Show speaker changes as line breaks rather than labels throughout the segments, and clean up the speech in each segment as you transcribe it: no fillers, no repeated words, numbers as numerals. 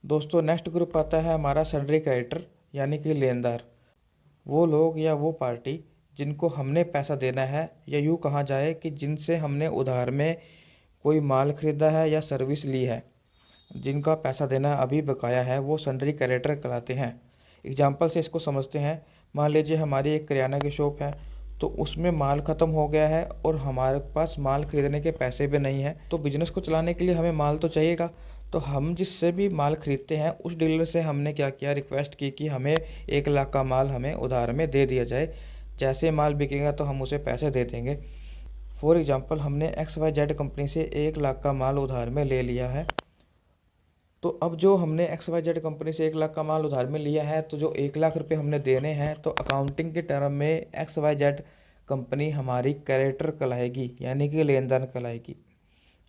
दोस्तों next group आता है हमारा सन्ड्री क्रेडिटर यानी कि लेनदार। वो लोग या वो पार्टी जिनको हमने पैसा देना है, या यूँ कहा जाए कि जिनसे हमने उधार में कोई माल खरीदा है या सर्विस ली है, जिनका पैसा देना अभी बकाया है, वो सन्ड्री क्रेडिटर कहलाते हैं। एग्जाम्पल से इसको समझते हैं। मान लीजिए हमारी एक किराना की शॉप है, तो उसमें माल ख़त्म हो गया है और हमारे पास माल खरीदने के पैसे भी नहीं हैं। तो बिज़नेस को चलाने के लिए हमें माल तो चाहिएगा। तो हम जिससे भी माल खरीदते हैं उस डीलर से हमने क्या किया, रिक्वेस्ट की कि हमें 1 लाख का माल हमें उधार में दे दिया जाए। जैसे माल बिकेगा तो हम उसे पैसे दे देंगे। फॉर एग्ज़ाम्पल हमने XYZ कंपनी से 1 लाख का माल उधार में ले लिया है। तो अब जो हमने XYZ कंपनी से 1 लाख का माल उधार में लिया है, तो जो 1 लाख रुपए हमने देने हैं, तो अकाउंटिंग के टर्म में XYZ कंपनी हमारी क्रेडिटर कहलाएगी, यानी कि लेनदार कहलाएगी।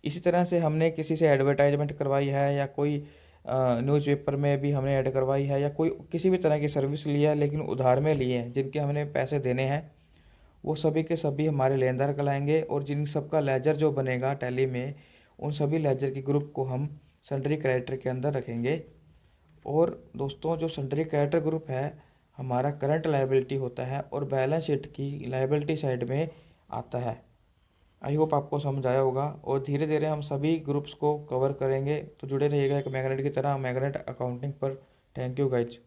इसी तरह से हमने किसी से एडवर्टाइजमेंट करवाई है, या कोई न्यूज़पेपर में भी हमने ऐड करवाई है, या कोई किसी भी तरह की सर्विस ली है लेकिन उधार में लिए हैं, जिनके हमने पैसे देने हैं, वो सभी के सभी हमारे लेनदार कहलाएंगे। और जिन सब का लेजर जो बनेगा टैली में, उन सभी लेजर के ग्रुप को हम सन्ड्री क्रेडिटर के अंदर रखेंगे। और दोस्तों जो सन्ड्री क्रेडिटर ग्रुप है हमारा करंट लायबिलिटी होता है और बैलेंस शीट की लायबिलिटी साइड में आता है। आई होप आपको समझ आया होगा, और धीरे धीरे हम सभी ग्रुप्स को कवर करेंगे। तो जुड़े रहिएगा एक मैग्नेट की तरह, मैग्नेट अकाउंटिंग पर। Thank you guys.